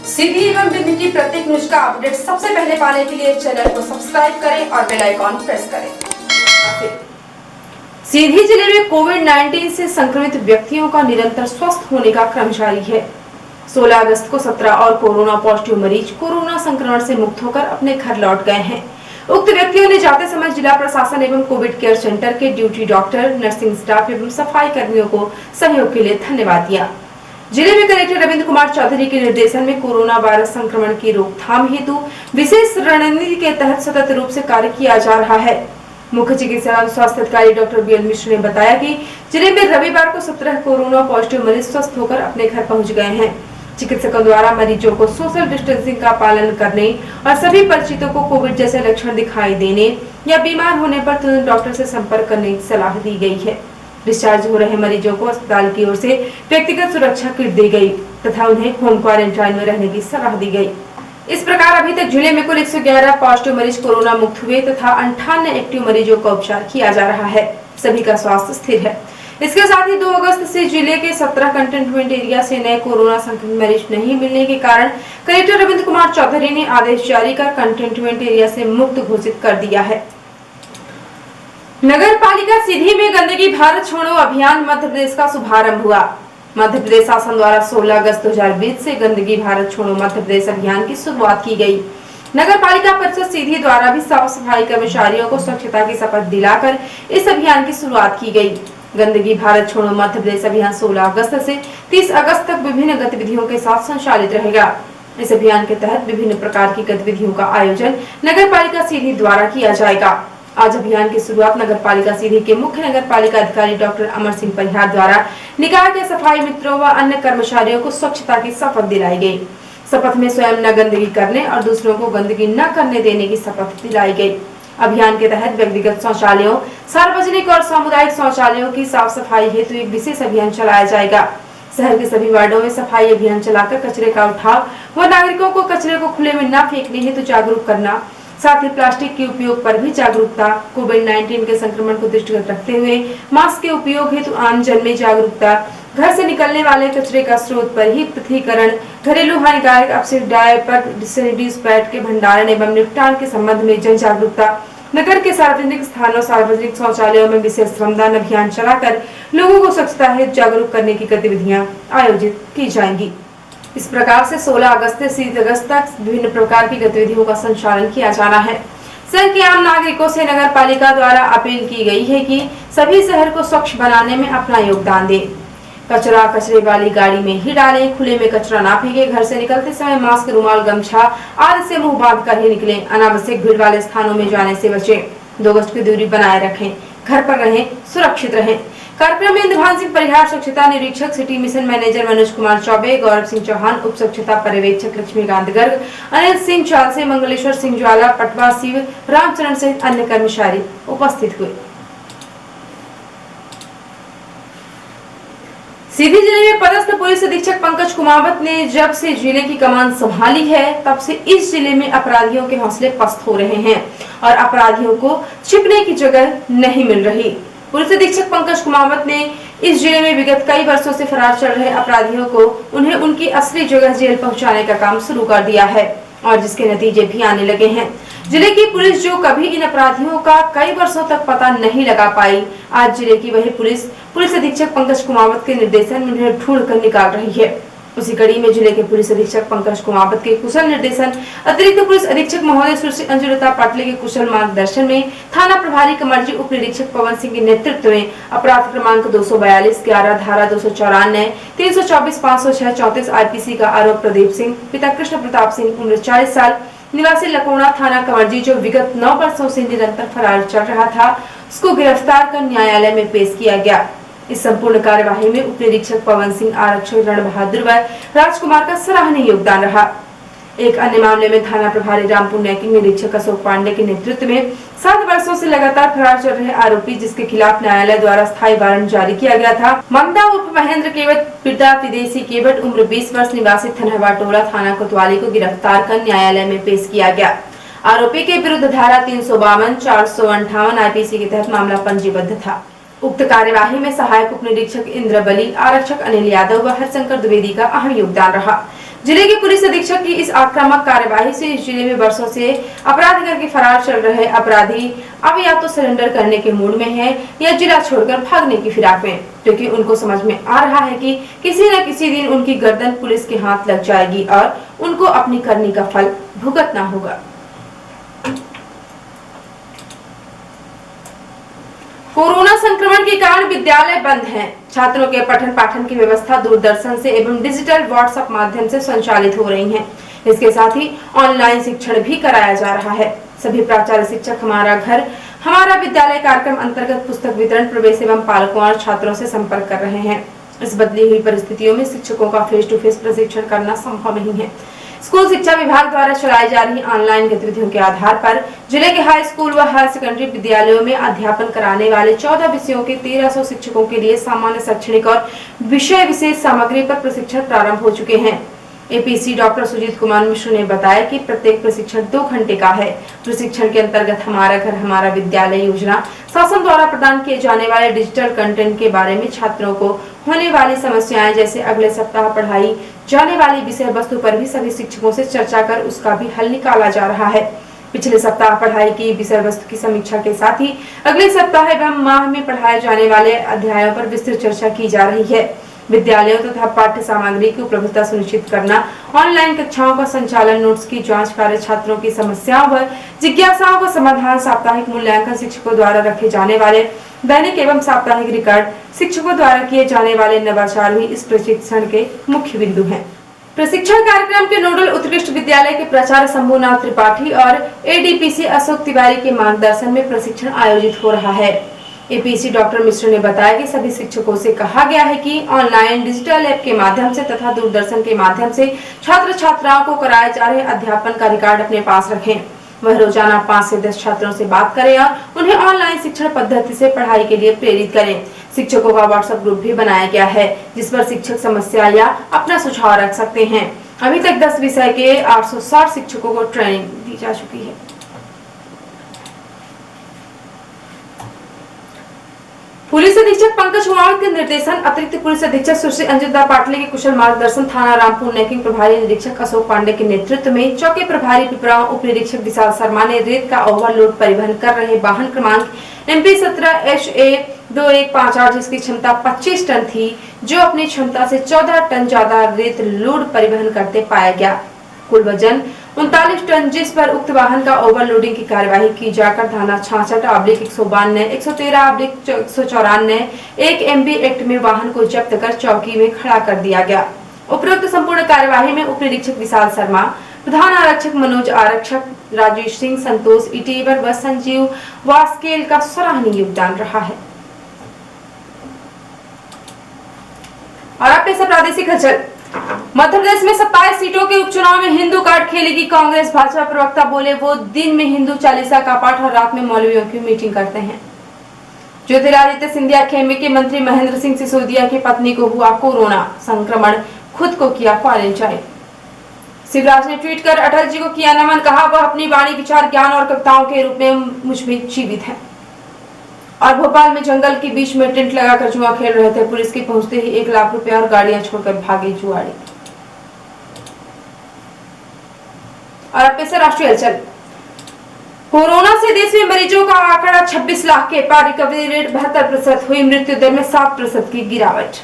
सीधी एवं विधि की प्रत्येक न्यूज का अपडेट सबसे पहले पाने के लिए चैनल को सब्सक्राइब करें और बेल आइकॉन प्रेस करें। सीधी जिले में कोविड-19 से संक्रमित व्यक्तियों का निरंतर स्वस्थ होने का क्रम जारी है। 16 अगस्त को 17 और कोरोना पॉजिटिव मरीज कोरोना संक्रमण से मुक्त होकर अपने घर लौट गए हैं। उक्त व्यक्तियों ने जाते समय जिला प्रशासन एवं कोविड केयर सेंटर के ड्यूटी डॉक्टर, नर्सिंग स्टाफ एवं सफाई कर्मियों को सहयोग के लिए धन्यवाद दिया। जिले में कलेक्टर रविंद्र कुमार चौधरी के निर्देशन में कोरोना वायरस संक्रमण की रोकथाम हेतु विशेष रणनीति के तहत सतत रूप से कार्य किया जा रहा है। मुख्य चिकित्सा एवं स्वास्थ्य अधिकारी डॉक्टर बीएल मिश्र ने बताया कि जिले में रविवार को 17 कोरोना पॉजिटिव मरीज स्वस्थ होकर अपने घर पहुंच गए हैं। चिकित्सकों द्वारा मरीजों को सोशल डिस्टेंसिंग का पालन करने और सभी परिचितों को कोविड जैसे लक्षण दिखाई देने या बीमार होने पर तुरंत डॉक्टर से संपर्क करने की सलाह दी गई है। डिस्चार्ज हो रहे मरीजों को अस्पताल की ओर से व्यक्तिगत सुरक्षा किट दी गई तथा उन्हें होम क्वारंटाइन में रहने की सलाह दी गई। इस प्रकार अभी तक जिले में कुल 111 पॉजिटिव मरीज कोरोना मुक्त हुए तथा 58 एक्टिव मरीजों का उपचार किया जा रहा है। सभी का स्वास्थ्य स्थिर है। इसके साथ ही 2 अगस्त से जिले के 17 कंटेनमेंट एरिया से नए कोरोना संक्रमित मरीज नहीं मिलने के कारण कलेक्टर रविंद्र कुमार चौधरी ने आदेश जारी कर कंटेनमेंट एरिया से मुक्त घोषित कर दिया है। नगर पालिका सीधी में गंदगी भारत छोड़ो अभियान मध्य प्रदेश का शुभारंभ हुआ। मध्य प्रदेश शासन द्वारा 16 अगस्त 2020 से गंदगी भारत छोड़ो मध्य प्रदेश अभियान की शुरुआत की गई। नगर पालिका परिषद सीधी द्वारा भी साफ सफाई कर्मचारियों को स्वच्छता की शपथ दिलाकर इस अभियान की शुरुआत की गई। गंदगी भारत छोड़ो मध्य प्रदेश अभियान 16 अगस्त से 30 अगस्त तक विभिन्न गतिविधियों के साथ संचालित रहेगा। इस अभियान के तहत विभिन्न प्रकार की गतिविधियों का आयोजन नगर पालिका सीधी द्वारा किया जाएगा। आज अभियान की शुरुआत नगर पालिका सीधी के मुख्य नगर पालिका अधिकारी डॉक्टर अमर सिंह परिहार द्वारा निकाय के सफाई मित्रों व अन्य कर्मचारियों को स्वच्छता की शपथ दिलाई गई। शपथ में स्वयं न गंदगी करने और दूसरों को गंदगी न करने देने की शपथ दिलाई गई। अभियान के तहत व्यक्तिगत शौचालयों, सार्वजनिक और सामुदायिक शौचालयों की साफ सफाई हेतु एक विशेष अभियान चलाया जाएगा। शहर के सभी वार्डों में सफाई अभियान चलाकर कचरे का उठाव व नागरिकों को कचरे को खुले में न फेंकने हेतु जागरूक करना, साथ ही प्लास्टिक के उपयोग पर भी जागरूकता, कोविड-19 के संक्रमण को दृष्टिगत रखते हुए मास्क के उपयोग हेतु आम जन में जागरूकता, घर से निकलने वाले कचरे का स्रोत पर ही पृथकीकरण, घरेलू हानिकारक अपशिष्ट, डायपर, सैनिटरी पैड के भंडारण एवं निपटान के संबंध में जन जागरूकता, नगर के सार्वजनिक स्थानों, सार्वजनिक शौचालयों में विशेष श्रमदान अभियान चलाकर लोगों को स्वच्छता हेतु जागरूक करने की गतिविधियां आयोजित की जाएंगी। इस प्रकार से 16 अगस्त से 30 अगस्त तक विभिन्न प्रकार की गतिविधियों का संचालन किया जाना है। शहर के आम नागरिकों से नगर पालिका द्वारा अपील की गई है कि सभी शहर को स्वच्छ बनाने में अपना योगदान दें। कचरा कचरे वाली गाड़ी में ही डालें, खुले में कचरा ना फेंके, घर से निकलते समय मास्क, रुमाल, गमछा आदि से मुंह बांध कर ही निकलें, अनावश्यक भीड़ वाले स्थानों में जाने से बचें, 2 गज की दूरी बनाए रखें, घर पर रहें, सुरक्षित रहें। कार्यक्रम में इंद्रभान सिंह परिहार स्वच्छता निरीक्षक, city mission manager Manoj Kumar Chaubey, Gaurav Singh Chauhan, उप स्वच्छता पर्यवेक्षक लक्ष्मीकांत गर्ग, अनिल सिंह चालसे, मंगलेश्वर सिंह ज्वाला, पटवा शिव, रामचरण सहित अन्य कर्मचारी उपस्थित हुए। सीधी जिले में पदस्थ पुलिस अधीक्षक पंकज कुमावत ने जब से जिले की कमान संभाली है तब से इस जिले में अपराधियों के हौसले पस्त हो रहे हैं और अपराधियों को छिपने की जगह नहीं मिल रही। पुलिस अधीक्षक पंकज कुमावत ने इस जिले में विगत कई वर्षों से फरार चल रहे अपराधियों को उन्हें उनकी असली जगह जेल पहुंचाने का काम शुरू कर दिया है और जिसके नतीजे भी आने लगे हैं। जिले की पुलिस जो कभी इन अपराधियों का कई वर्षों तक पता नहीं लगा पाई, आज जिले की वही पुलिस अधीक्षक पंकज कुमावत के निर्देशन में उन्हें ढूंढ कर निकाल रही है। उसी कड़ी में जिले के पुलिस अधीक्षक पंकज कुमावत के कुशल निर्देशन, अतिरिक्त पुलिस अधीक्षक महोदय सुश्री अंजुलता पाटले के कुशल मार्गदर्शन में थाना प्रभारी कमरजी, उप निरीक्षक पवन सिंह के नेतृत्व में अपराध क्रमांक 242, 11 धारा 294, 324, 506, 34 IPC का आरोप प्रदीप सिंह, पिता कृष्ण प्रताप सिंह, उम्र 40 साल, निवासी लकोड़ा थाना कमरजी, जो विगत 9 वर्षों से निरंतर फरार चल रहा था, उसको गिरफ्तार कर न्यायालय में पेश किया गया। इस संपूर्ण कार्यवाही में उप निरीक्षक पवन सिंह, आरक्षक रण बहादुर व राजकुमार का सराहनीय योगदान रहा। एक अन्य मामले में थाना प्रभारी रामपुर नैकिंग निरीक्षक अशोक पांडे के नेतृत्व में 7 वर्षों से लगातार फरार चल रहे आरोपी, जिसके खिलाफ न्यायालय द्वारा स्थायी वारंट जारी किया गया था, ममता उर्फ महेंद्र केवट, पिता विदेशी केवट, उम्र 20 वर्ष, निवासी थनहवा टोला, थाना कोतवाली को गिरफ्तार कर न्यायालय में पेश किया गया। आरोपी के विरुद्ध धारा 352, 458 IPC के तहत मामला पंजीबद्ध था। उक्त कार्यवाही में सहायक उप निरीक्षक इंद्र बली, आरक्षक अनिल यादव व हरशंकर द्विवेदी का अहम योगदान रहा। जिले के पुलिस अधीक्षक की इस आक्रामक कार्यवाही से इस जिले में वर्षों से अपराध करके फरार चल रहे अपराधी अब या तो सरेंडर करने के मूड में हैं या जिला छोड़कर भागने की फिराक में, क्योंकि उनको समझ में आ रहा है कि किसी न किसी दिन उनकी गर्दन पुलिस के हाथ लग जाएगी और उनको अपनी करनी का फल भुगतना होगा। कोरोना संक्रमण के कारण विद्यालय बंद हैं। छात्रों के पठन पाठन की व्यवस्था दूरदर्शन से एवं डिजिटल व्हाट्सएप माध्यम से संचालित हो रही है। इसके साथ ही ऑनलाइन शिक्षण भी कराया जा रहा है। सभी प्राचार्य शिक्षक हमारा घर हमारा विद्यालय कार्यक्रम अंतर्गत पुस्तक वितरण, प्रवेश एवं पालकों और छात्रों से संपर्क कर रहे हैं। इस बदली हुई परिस्थितियों में शिक्षकों का फेस टू फेस प्रशिक्षण करना संभव नहीं है। स्कूल शिक्षा विभाग द्वारा चलाई जा रही ऑनलाइन गतिविधियों के आधार पर जिले के हाई स्कूल व हायर सेकेंडरी विद्यालयों में अध्यापन कराने वाले 14 विषयों के 1300 शिक्षकों के लिए सामान्य शैक्षणिक और विषय विशेष सामग्री पर प्रशिक्षण प्रारंभ हो चुके हैं। एपीसी डॉक्टर सुजीत कुमार मिश्र ने बताया कि प्रत्येक प्रशिक्षण 2 घंटे का है। प्रशिक्षण के अंतर्गत हमारा घर हमारा विद्यालय योजना, शासन द्वारा प्रदान किए जाने वाले डिजिटल कंटेंट के बारे में, छात्रों को होने वाली समस्याएं जैसे अगले सप्ताह पढ़ाई जाने वाली विषय वस्तु पर भी सभी शिक्षकों से चर्चा कर उसका भी हल निकाला जा रहा है। पिछले सप्ताह पढ़ाई की विषय वस्तु की समीक्षा के साथ ही अगले सप्ताह एवं माह में पढ़ाए जाने वाले अध्यायों पर विस्तृत चर्चा की जा रही है। विद्यालयों तथा पाठ्य सामग्री की उपलब्धता सुनिश्चित करना, ऑनलाइन कक्षाओं का संचालन, नोट्स की जांच कार्य, छात्रों की समस्याओं व जिज्ञासाओं का समाधान, साप्ताहिक मूल्यांकन, शिक्षकों द्वारा रखे जाने वाले दैनिक एवं साप्ताहिक रिकॉर्ड, शिक्षकों द्वारा किए जाने वाले नवाचार भी इस प्रशिक्षण के मुख्य बिंदु हैं। प्रशिक्षण कार्यक्रम के नोडल उत्कृष्ट विद्यालय के प्राचार्य शंभुनाथ त्रिपाठी और एडीपीसी अशोक तिवारी के मार्गदर्शन में प्रशिक्षण आयोजित हो रहा है। एपीसी डॉक्टर मिश्र ने बताया कि सभी शिक्षकों से कहा गया है कि ऑनलाइन डिजिटल ऐप के माध्यम से तथा दूरदर्शन के माध्यम से छात्र छात्राओं को कराए जा रहे अध्यापन का रिकॉर्ड अपने पास रखें। वह रोजाना 5 से 10 छात्रों से बात करें और उन्हें ऑनलाइन शिक्षण पद्धति से पढ़ाई के लिए प्रेरित करें। शिक्षकों का व्हाट्सएप ग्रुप भी बनाया गया है जिस पर शिक्षक समस्या या अपना सुझाव रख सकते हैं। अभी तक 10 विषय के 860 शिक्षकों को ट्रेनिंग दी जा चुकी है। पुलिस अधीक्षक पंकज कुमार के निर्देशन, अतिरिक्त पुलिस अधीक्षक सुश्री अंजिता पाटले के कुशल मार्गदर्शन, थाना रामपुर नेकिंग प्रभारी निरीक्षक अशोक पांडे के नेतृत्व में चौकी प्रभारी पिपराव उप निरीक्षक विशाल शर्मा ने रेत का ओवरलोड परिवहन कर रहे वाहन क्रमांक MP 17HA2158 जिसकी क्षमता 25 टन थी, जो अपनी क्षमता से 14 टन ज्यादा रेत लोड परिवहन करते पाया गया। कुल वजन 39 टन, जिस पर उक्त वाहन का ओवरलोडिंग की कार्यवाही की जाकर थाना 66/192, 113/194, 1 MB एक्ट में वाहन को जब्त कर चौकी में खड़ा कर दिया गया। उपरोक्त संपूर्ण कार्यवाही में उप निरीक्षक विशाल शर्मा, प्रधान आरक्षक मनोज, आरक्षक राजेश सिंह, संतोष इटेवर व संजीव वास्केल का सराहनीय योगदान रहा है। और अब पेश प्रादेशिक हलचल। मध्य प्रदेश में 27 सीटों के उपचुनाव में हिंदू कार्ड खेलेगी कांग्रेस। भाजपा प्रवक्ता बोले वो दिन में हिंदू चालीसा का पाठ और रात में मौलवियों की मीटिंग करते हैं। ज्योतिरादित्य सिंधिया खेमे के मंत्री महेंद्र सिंह सिसोदिया की पत्नी को हुआ कोरोना संक्रमण, खुद को किया क्वारंटाइन। शिवराज ने ट्वीट कर अटल जी को किया नमन, कहा वह अपनी वाणी, विचार, ज्ञान और कविताओं के रूप में मुझ में जीवित है। और भोपाल में जंगल के बीच में टेंट लगाकर जुआ खेल रहे थे, पुलिस के पहुंचते ही 1 लाख रुपया और गाड़ियां छोड़कर भागे जुआड़ी। और अब पेश है राष्ट्रीय हलचल। कोरोना से देश में मरीजों का आंकड़ा 26 लाख के पार, रिकवरी रेट 72%, हुई मृत्यु दर में 7% की गिरावट।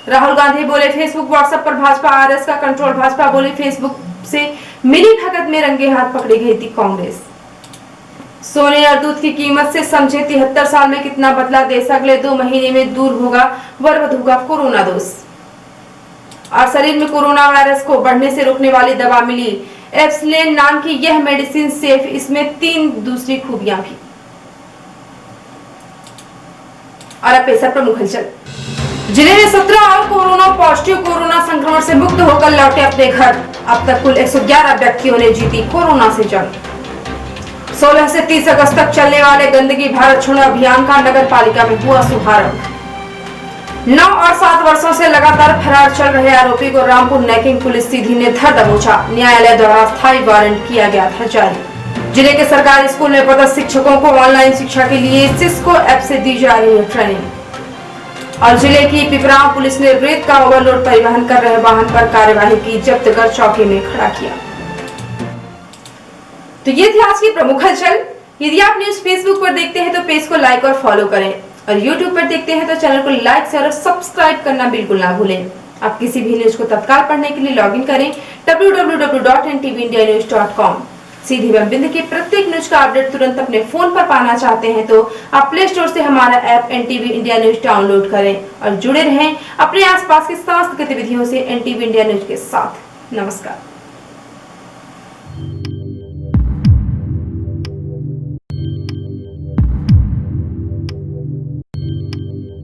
राहुल गांधी बोले फेसबुक व्हाट्सएप पर भाजपा आरएस का कंट्रोल। भाजपा बोले फेसबुक से मिली भगत में रंगे हाथ पकड़ी गई थी कांग्रेस। सोने और दूध की कीमत से समझे 73 साल में कितना बदला देश, अगले 2 महीने में दूर होगा वर वधू का कोरोना दोष। और शरीर में कोरोना वायरस को बढ़ने से रोकने वाली दवा मिली, एप्सलेन नाम की यह मेडिसिन सेफ, इसमें 3 दूसरी खूबियां भी। और अब पेशा प्रमुख हलचल। जिले में 17 और कोरोना पॉजिटिव कोरोना संक्रमण से मुक्त होकर लौटे अपने घर। अब तक कुल 111 व्यक्तियों ने जीती कोरोना से जंग। 16 से 30 अगस्त तक चलने वाले गंदगी भारत छोड़ो अभियान का नगर पालिका में हुआ शुभारंभ। 9 और 7 वर्षों से लगातार फरार चल रहे आरोपी को रामपुर नेकिंग पुलिस सीधी ने धर दबोचा। न्यायालय द्वारा स्थायी वारंट किया गया था जारी। जिले के सरकारी स्कूल में पदस्थ शिक्षकों को ऑनलाइन शिक्षा के लिए सिस्को ऐप से दी जा रही है ट्रेनिंग। और जिले की पिपराव पुलिस ने रेत का ओवरलोड परिवहन कर रहे वाहन पर कार्यवाही की, जब्त कर चौकी में खड़ा किया। तो ये थी आज की प्रमुख हलचल। यदि आप न्यूज फेसबुक पर देखते हैं तो पेज को लाइक और फॉलो करें, और यूट्यूब पर देखते हैं तो चैनल को लाइक शेयर और सब्सक्राइब करना बिल्कुल ना भूलें। आप किसी भी न्यूज को तत्काल पढ़ने के लिए लॉगिन करें www.ntvindianews.com। सीधी व बिंद के प्रत्येक न्यूज का अपडेट तुरंत अपने फोन पर पाना चाहते हैं तो आप प्ले स्टोर से हमारा app NTV India news download करें और जुड़े रहें अपने आसपास की समस्त गतिविधियों से NTV इंडिया न्यूज के साथ। नमस्कार।